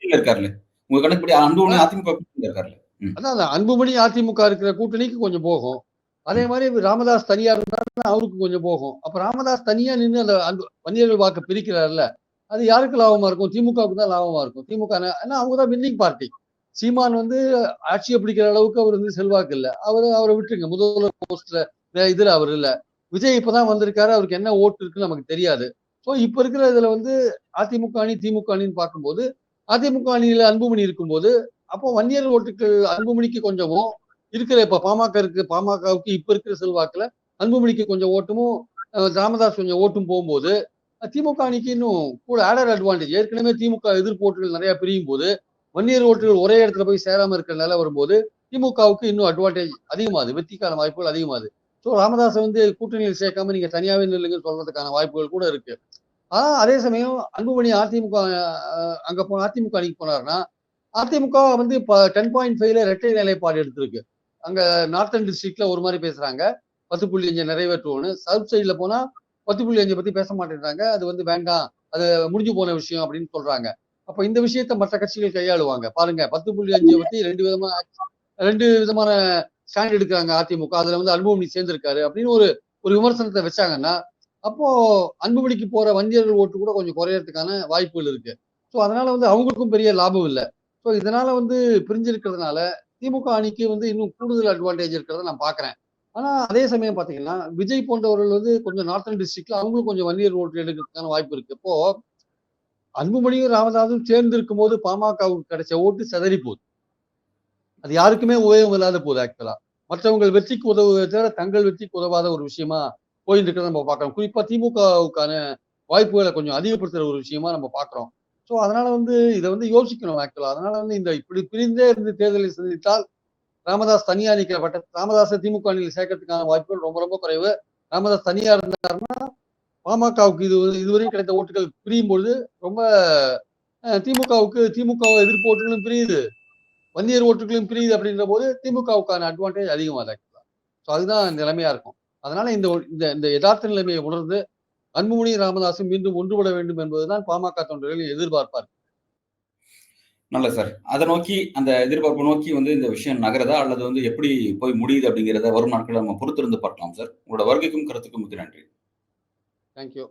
இருக்காருல்ல, உங்க கணக்குப்படி அன்புமணி அதிமுக இருக்காருல்ல. அதான் அன்புமணி அதிமுக இருக்கிற கூட்டணிக்கு கொஞ்சம் போகும். அதே மாதிரி ராமதாஸ் தனியா இருந்தாருன்னா அவருக்கு கொஞ்சம் போகும். அப்ப ராமதாஸ் தனியா நின்று அந்த வன்னியர்கள் வாக்கு பிரிக்கிறாருல்ல, அது யாருக்கு லாபமா இருக்கும்? திமுகவுக்கு தான் லாபமா இருக்கும். திமுக ஏன்னா அவங்க தான் வின்னிங் பார்ட்டி. சீமான் வந்து ஆட்சியை பிடிக்கிற அளவுக்கு அவர் வந்து செல்வாக்கு இல்லை. அவரை விட்டுருங்க, முதல்வர் போஸ்ட்ல இதுல அவர் இல்ல. விஜய் இப்பதான் வந்திருக்காரு, அவருக்கு என்ன ஓட்டு இருக்குன்னு நமக்கு தெரியாது. சோ இப்ப இருக்கிற இதுல வந்து அதிமுக அணி திமுக அணின்னு பார்க்கும்போது அதிமுக அணியில அன்புமணி இருக்கும்போது அப்போ வன்னியர் ஓட்டுகள் அன்புமணிக்கு கொஞ்சமும் இருக்கிற இப்ப பாமக இருக்கு, பாமகவுக்கு இப்ப இருக்கிற செல்வாக்குல அன்புமணிக்கு கொஞ்சம் ஓட்டமும் ராமதாஸ் கொஞ்சம் ஓட்டும் போகும்போது திமுக அணிக்கு இன்னும் கூட ஆடர் அட்வான்டேஜ். ஏற்கனவே திமுக எதிர்ப்பு ஓட்டுகள் நிறைய பிரியும் போது வன்னியர் ஓட்டுகள் ஒரே இடத்துல போய் சேராம இருக்கிற நிலை வரும்போது திமுகவுக்கு இன்னும் அட்வான்டேஜ் அதிகமாகுது, வெற்றிக்கான வாய்ப்புகள் அதிகமாகுது. ஸோ ராமதாஸை வந்து கூட்டணியில் சேர்க்காம நீங்க தனியாவே நில்லுங்க சொல்றதுக்கான வாய்ப்புகள் கூட இருக்கு. ஆனா அதே சமயம் அன்புமணி அதிமுக அங்க போன அதிமுக அணிக்கு போனாருன்னா அதிமுக வந்து இப்ப 10.5ல இரட்டை நிலைப்பாடு எடுத்திருக்கு. அங்க நார்த்தன் டிஸ்ட்ரிக்ட்ல ஒரு மாதிரி பேசுறாங்க, 10.5 நிறைவேற்றுவோம்னு. சவுத் சைட்ல போனா 10.5 பத்தி பேச மாட்டேங்கிறாங்க, அது வந்து வேண்டாம், அது முடிஞ்சு போன விஷயம் அப்படின்னு சொல்றாங்க. அப்ப இந்த விஷயத்த மற்ற கட்சிகள் கையாளுவாங்க பாருங்க. 10.5 பத்தி ரெண்டு விதமான ஸ்டாண்ட் எடுக்கிறாங்க அதிமுக. அதுல வந்து அன்புமணி சேர்ந்திருக்காரு அப்படின்னு ஒரு ஒரு விமர்சனத்தை வச்சாங்கன்னா, அப்போ அன்புமணிக்கு போற வன்னியர்கள் ஓட்டு கூட கொஞ்சம் குறையறதுக்கான வாய்ப்புகள் இருக்கு. ஸோ அதனால வந்து அவங்களுக்கும் பெரிய லாபம் இல்லை. ஸோ இதனால வந்து பிரிஞ்சிருக்கிறதுனால திமுக அணிக்கு வந்து இன்னும் கூடுதல் அட்வான்டேஜ் இருக்கிறத நான் பாக்குறேன். ஆனா அதே சமயம் பாத்தீங்கன்னா விஜய் போன்றவர்கள் வந்து கொஞ்சம் நார்த்தன் டிஸ்ட்ரிக்ட்ல அவங்களும் கொஞ்சம் வன்னியர் ஓட்டு எடுக்கிறதுக்கான வாய்ப்பு இருக்கு. இப்போ அன்புமணியும் ராமதாஸும் சேர்ந்து இருக்கும் போது பாமகவுக்கு கிடைச்ச ஓட்டு சிதறி போகுது. அது யாருக்குமே உபயோகம் இல்லாத போகுது ஆக்சுவலா. மற்றவங்கள் வெற்றிக்கு உதவுவதை தவிர தங்கள் வெற்றிக்கு உதவாத ஒரு விஷயமா போயிட்டு இருக்கிறத நம்ம பார்க்கிறோம். குறிப்பா திமுகவுக்கான வாய்ப்புகளை கொஞ்சம் அதிகப்படுத்துற ஒரு விஷயமா நம்ம பார்க்கிறோம். ஸோ அதனால வந்து இதை வந்து யோசிக்கணும் ஆக்சுவலா. அதனால வந்து இந்த இப்படி பிரிந்தே இருந்து தேர்தலை சந்தித்தால் ராமதாஸ் தனியா நிற்கிறப்பட்ட ராமதாஸை திமுக அணியில் சேர்க்கறதுக்கான வாய்ப்புகள் ரொம்ப ரொம்ப குறைவு. ராமதாஸ் தனியா இருந்தாருன்னா பாமகவுக்கு இதுவரையும் கிடைத்த ஓட்டுகள் பிரியும் பொழுது ரொம்ப திமுகவை எதிர்ப்பு ஓட்டுகளும் பிரியுது, வன்னியர் ஓட்டுகளும் பிரியுது அப்படின்ற போது திமுகவுக்கான அட்வான்டேஜ் அதிகமாக ஆக்சுவலா. ஸோ அதுதான் நிலைமையா இருக்கும். அதனால இந்த இந்த இந்த யதார்த்த நிலைமையை உணர்ந்து அன்புமணி ராமதாஸும் மீண்டும் ஒன்றுபட வேண்டும் என்பதுதான் பாமக தொண்டர்களின் எதிர்பார்ப்பார். நல்ல சார். அதை நோக்கி அந்த எதிர்பார்ப்பு நோக்கி வந்து இந்த விஷயம் நகருதா அல்லது வந்து எப்படி போய் முடியுது அப்படிங்கிறத வரும் நாட்களில் நம்ம பொறுத்திருந்து பார்க்கலாம் சார். உங்களோட வருகைக்கும் கருத்துக்கும் மிக்க நன்றி. தேங்க்யூ.